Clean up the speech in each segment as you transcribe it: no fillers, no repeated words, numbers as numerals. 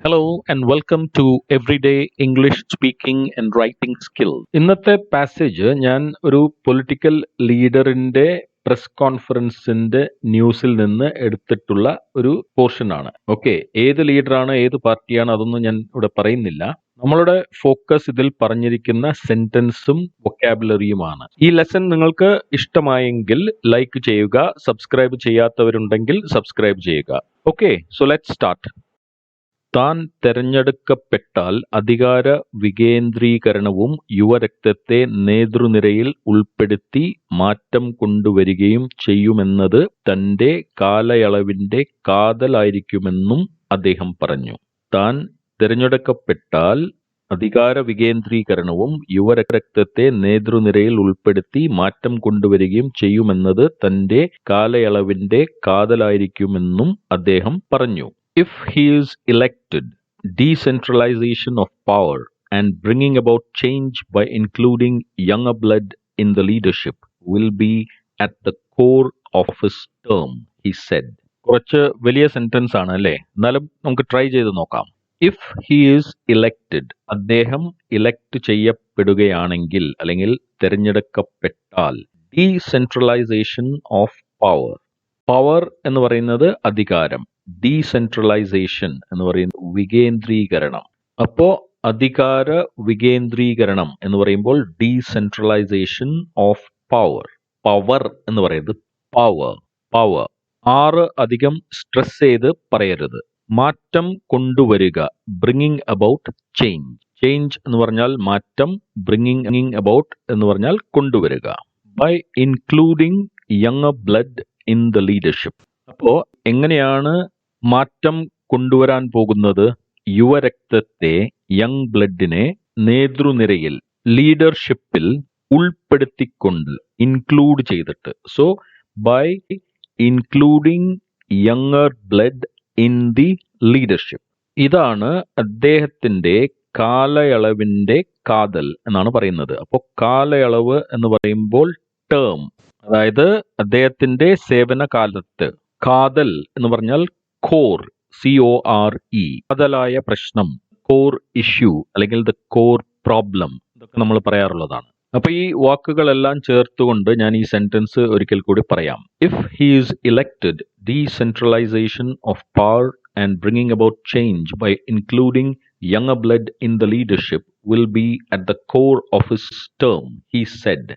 Hello and welcome to Everyday English Speaking and Writing Skill. ഇന്നത്തെ passage ഞാൻ ഒരു political ലീഡറിന്റെ press കോൺഫറൻസിന്റെ ന്യൂസിൽ നിന്ന് എടുത്തിട്ടുള്ള ഒരു പോർഷൻ ആണ്. ഓക്കെ, ഏത് ലീഡറാണ്, ഏത് പാർട്ടിയാണ്, അതൊന്നും ഞാൻ ഇവിടെ പറയുന്നില്ല. നമ്മളുടെ ഫോക്കസ് ഇതിൽ പറഞ്ഞിരിക്കുന്ന സെന്റൻസും വൊക്കാബുലറിയുമാണ്. ഈ ലെസൺ നിങ്ങൾക്ക് ഇഷ്ടമായെങ്കിൽ ലൈക്ക് ചെയ്യുക, സബ്സ്ക്രൈബ് ചെയ്യാത്തവരുണ്ടെങ്കിൽ സബ്സ്ക്രൈബ് ചെയ്യുക. Okay, so let's start. താൻ തെരഞ്ഞെടുക്കപ്പെട്ടാൽ അധികാര വികേന്ദ്രീകരണവും യുവരക്തത്തെ നേതൃനിരയിൽ ഉൾപ്പെടുത്തി മാറ്റം കൊണ്ടുവരികയും ചെയ്യുമെന്നത് തന്റെ കാലയളവിന്റെ കാതലായിരിക്കുമെന്നും അദ്ദേഹം പറഞ്ഞു. താൻ തെരഞ്ഞെടുക്കപ്പെട്ടാൽ അധികാര വികേന്ദ്രീകരണവും യുവരക്തത്തെ നേതൃനിരയിൽ ഉൾപ്പെടുത്തി മാറ്റം കൊണ്ടുവരികയും ചെയ്യുമെന്നത് തന്റെ കാലയളവിന്റെ കാതലായിരിക്കുമെന്നും അദ്ദേഹം പറഞ്ഞു. If he is elected, decentralization of power and bringing about change by including younger blood in the leadership will be at the core of his term, he said. കുറച്ച് വലിയ സെന്റൻസ് ആണ് അല്ലേ? എന്നാലും നമുക്ക് ട്രൈ ചെയ്ത് നോക്കാം. ഇഫ് ഹി ഈസ് ഇലക്റ്റഡ്, അദ്ദേഹം elect ചെയ്യപ്പെടുകയാണെങ്കിൽ അല്ലെങ്കിൽ തിരഞ്ഞെടുക്കപ്പെട്ടാൽ, ഡീസെൻട്രലൈസേഷൻ ഓഫ് പവർ. പവർ എന്ന് പറയുന്നത് അധികാരം, ഡീസെൻട്രലൈസേഷൻ എന്ന് പറയുന്നത് വികേന്ദ്രീകരണം. അപ്പോ അധികാര വികേന്ദ്രീകരണം എന്ന് പറയുമ്പോൾ ഡീസെൻട്രലൈസേഷൻ ഓഫ് പവർ. പവർ എന്ന് പറയുന്നത് പവർ. പവർ 6 അധികം സ്ട്രെസ് ചെയ്ത് പറയരുത്. മാറ്റം കൊണ്ടുവരിക, ബ്രിങ്ങിങ് അബൌട്ട് ചേഞ്ച്. ചേഞ്ച് എന്ന് പറഞ്ഞാൽ മാറ്റം, ബ്രിങ്ങിങ് അബൌട്ട് എന്ന് പറഞ്ഞാൽ കൊണ്ടുവരിക. By including younger blood in the leadership. അപ്പോ എങ്ങനെയാണ് മാറ്റം കൊണ്ടുവരാൻ പോകുന്നത്? യുവരക്തത്തെ, യങ് ബ്ലഡിനെ നേതൃനിരയിൽ, ലീഡർഷിപ്പിൽ ഉൾപ്പെടുത്തിക്കൊണ്ട്, ഇൻക്ലൂഡ് ചെയ്തിട്ട്. So by including younger blood in the leadership. ഇതാണ് അദ്ദേഹത്തിന്റെ കാലയളവിന്റെ കാതൽ എന്നാണ് പറയുന്നത്. അപ്പോൾ കാലയളവ് എന്ന് പറയുമ്പോൾ ടേം, അതായത് അദ്ദേഹത്തിന്റെ സേവന കാലത്ത്. കാതൽ എന്ന് പറഞ്ഞാൽ കോർ, CORE, കാതലായ പ്രശ്നം, കോർ ഇഷ്യൂ അല്ലെങ്കിൽ ദ കോർ പ്രോബ്ലം, ഇതൊക്കെ നമ്മൾ പറയാറുള്ളതാണ്. അപ്പൊ ഈ വാക്കുകളെല്ലാം ചേർത്തുകൊണ്ട് ഞാൻ ഈ സെന്റൻസ് ഒരിക്കൽ കൂടി പറയാം. If he is elected, decentralisation of power and bringing about change by including younger blood in the leadership will be at the core of his term, he said.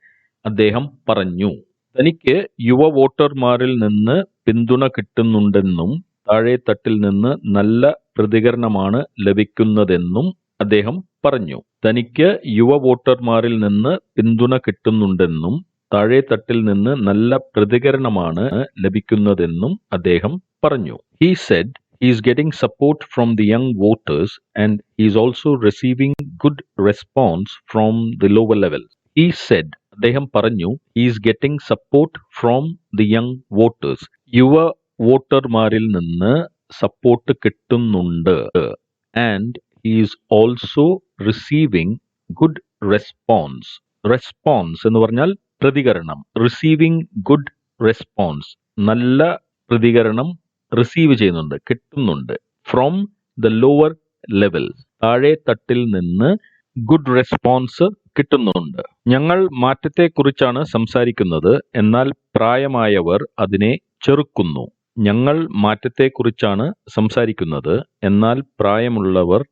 അദ്ദേഹം പറഞ്ഞു. തനിക്ക് യുവ വോട്ടർമാരിൽ നിന്ന് പിന്തുണ കിട്ടുന്നുണ്ടെന്നും താഴെത്തട്ടിൽ നിന്ന് നല്ല പ്രതികരണമാണ് ലഭിക്കുന്നതെന്നും അദ്ദേഹം പറഞ്ഞു. തനിക്ക് യുവ വോട്ടർമാരിൽ നിന്ന് പിന്തുണ കിട്ടുന്നുണ്ടെന്നും താഴെത്തട്ടിൽ നിന്ന് നല്ല പ്രതികരണമാണ് ലഭിക്കുന്നതെന്നും അദ്ദേഹം പറഞ്ഞു. He said he is getting support from the young voters and he is also receiving good response from the lower level. He said, അദ്ദേഹം പറഞ്ഞു, he is getting support from the young voters. യുവ വോട്ടർമാരിൽ നിന്ന് support കിട്ടുന്നുണ്ട്. and he is also receiving good response. Response എന്ന് പറഞ്ഞാൽ പ്രതികരണം. receiving good response, നല്ല പ്രതികരണം റിസീവ് ചെയ്യുന്നുണ്ട്, കിട്ടുന്നുണ്ട്. ഫ്രോം ദ ലോവർ ലെവൽ, താഴെ തട്ടിൽ നിന്ന് ഗുഡ് റെസ്പോൺസ് കിട്ടുന്നുണ്ട്. ഞങ്ങൾ മാറ്റത്തെക്കുറിച്ചാണ് സംസാരിക്കുന്നത്, എന്നാൽ പ്രായമായവർ അതിനെ ചെറുക്കുന്നു. ഞങ്ങൾ മാറ്റത്തെക്കുറിച്ചാണ് സംസാരിക്കുന്നത്, എന്നാൽ പ്രായമായവർ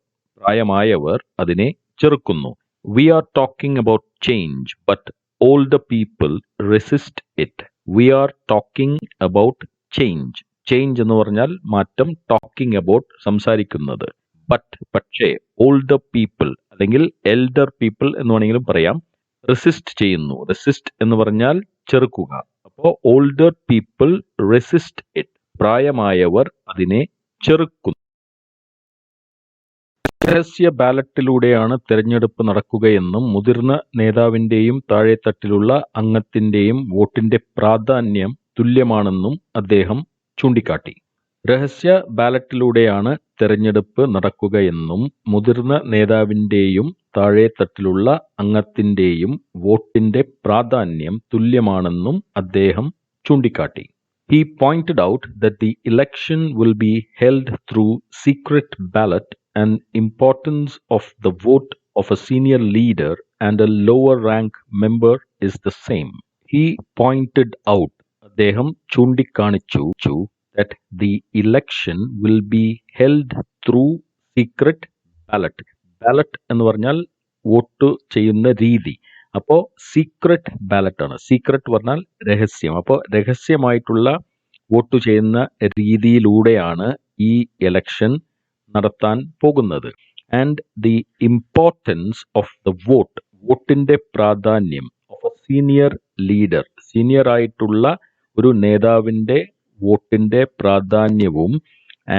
അതിനെ ചെറുക്കുന്നു. We are talking about change, but older people resist it. We are talking about change. Change എന്ന് പറഞ്ഞാൽ മാറ്റം, ടോക്കിംഗ് അബൌട്ട് സംസാരിക്കുന്നത്. പക്ഷേ ഓൾഡർ പീപ്പിൾ അല്ലെങ്കിൽ എൽഡർ പീപ്പിൾ എന്ന് വേണമെങ്കിലും പറയാം, റെസിസ്റ്റ് ചെയ്യുന്നു. റെസിസ്റ്റ് എന്ന് പറഞ്ഞാൽ ചെറുക്കുക. അപ്പോൾ ഓൾഡർ പീപ്പിൾ റെസിസ്റ്റ് ഇറ്റ്, പ്രായമായവർ അതിനെ ചെറുക്കുന്നു. രഹസ്യ ബാലറ്റിലൂടെയാണ് തെരഞ്ഞെടുപ്പ് നടക്കുകയെന്നും മുതിർന്ന നേതാവിന്റെയും താഴെത്തട്ടിലുള്ള അംഗത്തിന്റെയും വോട്ടിന്റെ പ്രാധാന്യം തുല്യമാണെന്നും അദ്ദേഹം ചൂണ്ടിക്കാട്ടി. രഹസ്യ ബാലറ്റിലൂടെയാണ് തെരഞ്ഞെടുപ്പ് നടക്കുകയെന്നും മുതിർന്ന നേതാവിന്റെയും താഴെത്തട്ടിലുള്ള അംഗത്തിന്റെയും വോട്ടിന്റെ പ്രാധാന്യം തുല്യമാണെന്നും അദ്ദേഹം ചൂണ്ടിക്കാട്ടി. He pointed out that the election will be held through secret ballot and importance of the vote of a senior leader and a lower rank member is the same. He pointed out, അദ്ദേഹം ചൂണ്ടിക്കാണിച്ചു that the election will be held through secret ballot. Ballot എന്ന് പറഞ്ഞാൽ vote ചെയ്യുന്ന രീതി. അപ്പോ secret ballot ആണ്. Secret പറഞ്ഞാൽ രഹസ്യം. അപ്പോൾ രഹസ്യമായിട്ടുള്ള വോട്ട് ചെയ്യുന്ന രീതിയിലൂടെയാണ് ഈ ഇലക്ഷൻ നടത്താൻ പോകുന്നത്. And the importance of the വോട്ടിന്റെ പ്രാധാന്യം of A senior leader, senior ആയിട്ടുള്ള ഒരു നേതാവിന്റെ വോട്ടിന്റെ പ്രാധാന്യവും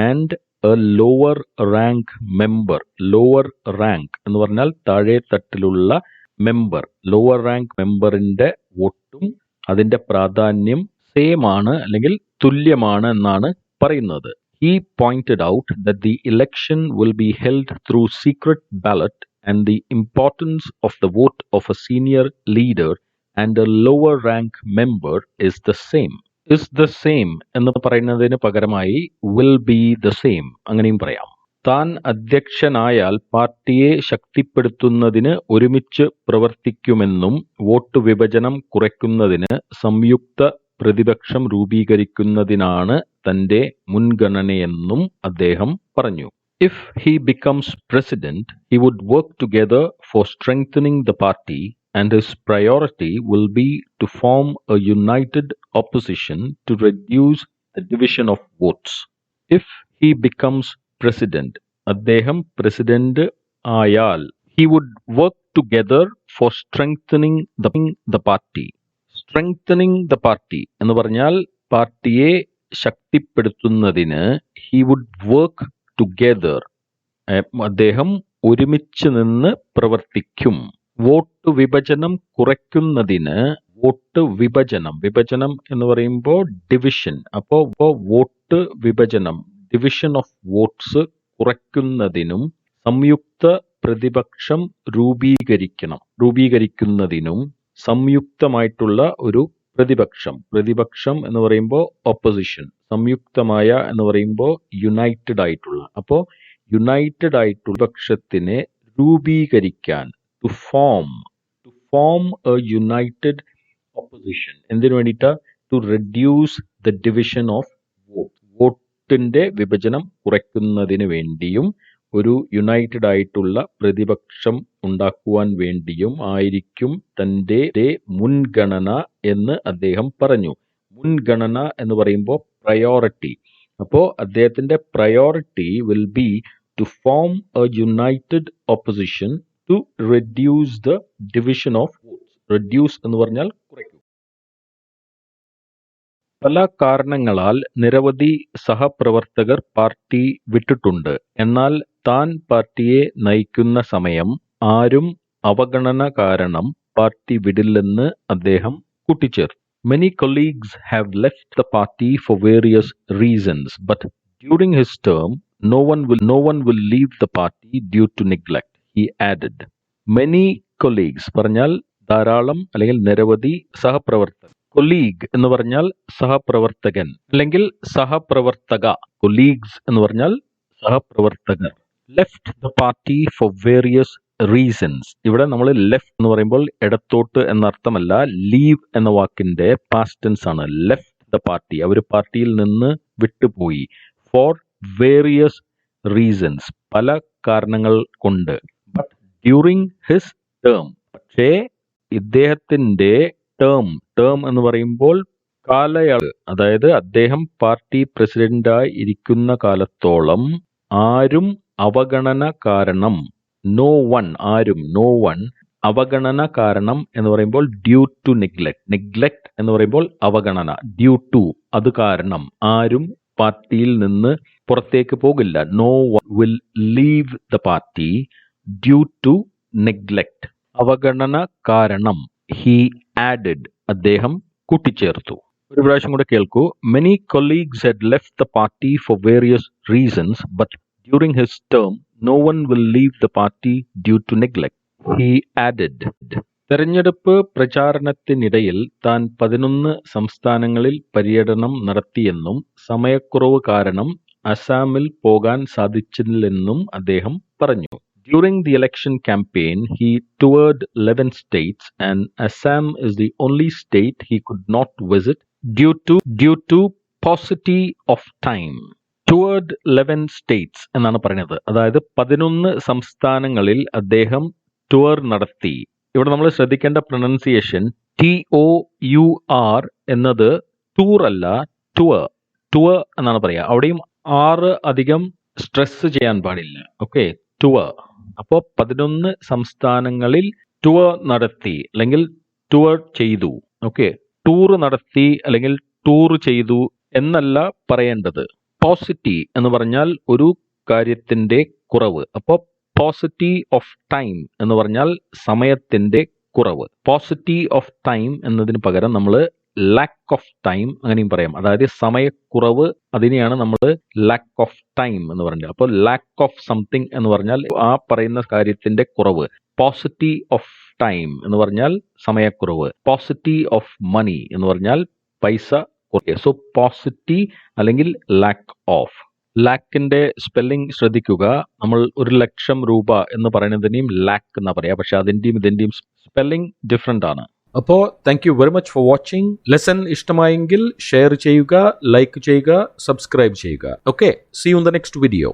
and A lower rank member, lower rank എന്ന് പറഞ്ഞാൽ താഴെ തട്ടിലുള്ള മെമ്പർ, ലോവർ റാങ്ക് മെമ്പറിന്റെ വോട്ടും അതിന്റെ പ്രാധാന്യം സെയിം ആണ് അല്ലെങ്കിൽ തുല്യമാണ് എന്നാണ് പറയുന്നത്. He pointed out that the election will be held through secret ballot and the importance of the vote of a senior leader and a lower rank member is the same. Is the same എന്ന് പറയുന്നതിന് പകരമായി will be the same അങ്ങനെയും പറയാം. താൻ അധ്യക്ഷനായാൽ പാർട്ടിയെ ശക്തിപ്പെടുത്തുന്നതിന് ഒരുമിച്ച് പ്രവർത്തിക്കുമെന്നും വോട്ട് വിഭജനം കുറയ്ക്കുന്നതിന് സംയുക്ത പ്രതിപക്ഷം രൂപീകരിക്കുന്നതിനാണ് തന്റെ മുൻഗണനയെന്നും അദ്ദേഹം പറഞ്ഞു. If he becomes president, he would work together for strengthening the party and his priority will be to form a united opposition to reduce the division of votes. If he becomes president, അദ്ദേഹം president ആയാൽ he would work together for strengthening the party. Strengthening the party എന്ന് പറഞ്ഞാൽ പാർട്ടിയെ ശക്തിപ്പെടുത്തുന്നതിന് he would work together, അദ്ദേഹം ഒരുമിച്ച് നിന്ന് പ്രവർത്തിക്കും. വോട്ട് വിഭജനം കുറയ്ക്കുന്നതിന്, വോട്ട് വിഭജനം എന്ന് പറയുമ്പോൾ ഡിവിഷൻ, അപ്പോൾ വോട്ട് വിഭജനം, ഡിവിഷൻ ഓഫ് വോട്ട്സ് കുറയ്ക്കുന്നതിനും സംയുക്ത പ്രതിപക്ഷം രൂപീകരിക്കുന്നതിനും സംയുക്തമായിട്ടുള്ള ഒരു പ്രതിപക്ഷം എന്ന് പറയുമ്പോൾ ഓപ്പോസിഷൻ, സംയുക്തമായ എന്ന് പറയുമ്പോൾ യുണൈറ്റഡ് ആയിട്ടുള്ള, അപ്പോൾ യുണൈറ്റഡ് ആയിട്ടുള്ള പക്ഷത്തിനെ രൂപീകരിക്കാൻ, to form a united opposition. എന്തിനു വേണ്ടിയിട്ടാ? To reduce the division of വോട്ടിന്റെ വിഭജനം കുറയ്ക്കുന്നതിന് വേണ്ടിയും ഒരു യുണൈറ്റഡ് ആയിട്ടുള്ള പ്രതിപക്ഷം ഉണ്ടാക്കുവാൻ വേണ്ടിയും ആയിരിക്കും തന്റെ മുൻഗണന എന്ന് അദ്ദേഹം പറഞ്ഞു. മുൻഗണന എന്ന് പറയുമ്പോൾ പ്രയോറിറ്റി. അപ്പോൾ അദ്ദേഹത്തിന്റെ priority will be to form a united opposition to reduce the division of votes. Reduce എന്ന് പറഞ്ഞാൽ കുറയ്ക്കും. പല കാരണങ്ങളാൽ നിരവധി സഹപ്രവർത്തകർ പാർട്ടി വിട്ടിട്ടുണ്ട്. എന്നാൽ താൻ പാർട്ടിയെ നയിക്കുന്ന സമയം ആരും അവഗണന കാരണം പാർട്ടി വിടില്ലെന്ന് അദ്ദേഹം കൂട്ടിച്ചേർത്തു. Many colleagues have left the party for various reasons, but during his term, no one will leave the party due to neglect, he added. Many colleagues പറഞ്ഞാൽ ധാരാളം അല്ലെങ്കിൽ നിരവധി സഹപ്രവർത്തകർ. കൊലീഗ് എന്ന് പറഞ്ഞാൽ സഹപ്രവർത്തകൻ അല്ലെങ്കിൽ സഹപ്രവർത്തക. കൊലീഗ്സ് എന്ന് പറഞ്ഞാൽ സഹപ്രവർത്തകർ. Left the party for various reasons. ഇവിടെ നമ്മൾ ലെഫ്റ്റ് എന്ന് പറയുമ്പോൾ ഇടത്തോട്ട് എന്നർത്ഥമല്ല, ലീവ് എന്ന വാക്കിന്റെ പാസ്റ്റ് ടെൻസ് ആണ്. ലെഫ്റ്റ് ദ പാർട്ടി, അവർ പാർട്ടിയിൽ നിന്ന് വിട്ടുപോയി. ഫോർ വേരിയസ് റീസൺസ്, പല കാരണങ്ങൾ കൊണ്ട്. ബട്ട് ഡ്യൂറിങ് ഹിസ് ടേം, പക്ഷേ ഇദ്ദേഹത്തിന്റെ ടേം എന്ന് പറയുമ്പോൾ കാലയളവ്, അതായത് അദ്ദേഹം പാർട്ടി പ്രസിഡന്റായി ഇരിക്കുന്ന കാലത്തോളം ആരും അവഗണന കാരണം, നോ വൺ അവഗണന കാരണം എന്ന് പറയുമ്പോൾ ഡ്യൂ ടു നെഗ്ലക്ട് എന്ന് പറയുമ്പോൾ അവഗണന, ഡ്യൂ ടു അത് കാരണം ആരും പാർട്ടിയിൽ നിന്ന് പുറത്തേക്ക് പോകില്ല. No one will leave the party due to neglect, അവഗണന കാരണം. ഹി ആഡഡ്, അദ്ദേഹം കൂട്ടിച്ചേർത്തു. ഒരു പ്രാവശ്യം കൂടെ കേൾക്കൂ. Many colleagues had left the party for various reasons but during his term no one will leave the party due to neglect, he added. തെരഞ്ഞെടുപ്പ് പ്രചാരണത്തിനിടയിൽ താൻ 11 സംസ്ഥാനങ്ങളിൽ പര്യടനം നടത്തിയെന്നും സമയക്കുറവ് കാരണം അസാമിൽ പോകാൻ സാധിച്ചില്ലെന്നും അദ്ദേഹം പറഞ്ഞു. During the election campaign, he toured 11 states, and Assam is the only state he could not visit due to paucity of time. Toured 11 states എന്നാണ് പറയുന്നത്. അതായത് 11 സംസ്ഥാനങ്ങളിൽ അദ്ദേഹം ടൂർ നടത്തി. ഇവിടെ നമ്മൾ ശ്രദ്ധിക്കേണ്ട പ്രൊനൗൺസിയേഷൻ TOUR എന്നത് ടൂർ അല്ല, ടൂർ ടൂർ എന്നാണ് പറയുക. അവിടെയും അധികം സ്ട്രെസ് ചെയ്യാൻ പാടില്ല. Okay, tour. അപ്പോൾ 11 സംസ്ഥാനങ്ങളിൽ ടൂർ നടത്തി അല്ലെങ്കിൽ ടൂർ ചെയ്തു. ഓക്കെ, ടൂർ നടത്തി അല്ലെങ്കിൽ ടൂർ ചെയ്തു എന്നല്ല പറയേണ്ടത്. പോസിറ്റി എന്ന് പറഞ്ഞാൽ ഒരു കാര്യത്തിന്റെ കുറവ്. അപ്പോൾ പോസിറ്റി ഓഫ് ടൈം എന്ന് പറഞ്ഞാൽ സമയത്തിന്റെ കുറവ്. പോസിറ്റി ഓഫ് ടൈം എന്നതിന് പകരം നമ്മൾ ലാക്ക് ഓഫ് ടൈം അങ്ങനെയും പറയാം. അതായത് സമയക്കുറവ്, അതിനെയാണ് നമ്മൾ ലാക്ക് ഓഫ് ടൈം എന്ന് പറയുന്നത്. അപ്പോൾ ലാക്ക് ഓഫ് സംതിങ് എന്ന് പറഞ്ഞാൽ ആ പറയുന്ന കാര്യത്തിന്റെ കുറവ്. പോസിറ്റി ഓഫ് ടൈം എന്ന് പറഞ്ഞാൽ സമയക്കുറവ്. പോസിറ്റി ഓഫ് മണി എന്ന് പറഞ്ഞാൽ പൈസ കുറവ്. സോ പോസിറ്റി അല്ലെങ്കിൽ ലാക്ക് ഓഫ്. ലാക്കിന്റെ സ്പെല്ലിംഗ് ശ്രദ്ധിക്കുക. നമ്മൾ 1,00,000 രൂപ എന്ന് പറയുന്നതിനെയും ലാക്ക് എന്നാ പറയാ, പക്ഷെ അതിന്റെയും ഇതിന്റെയും സ്പെല്ലിംഗ് ഡിഫറെന്റ് ആണ്. അപ്പോൾ thank you very much for watching. Lesson ഇഷ്ടമായെങ്കിൽ ഷെയർ ചെയ്യുക, ലൈക്ക് ചെയ്യുക, സബ്സ്ക്രൈബ് ചെയ്യുക. Okay, see you in the next video.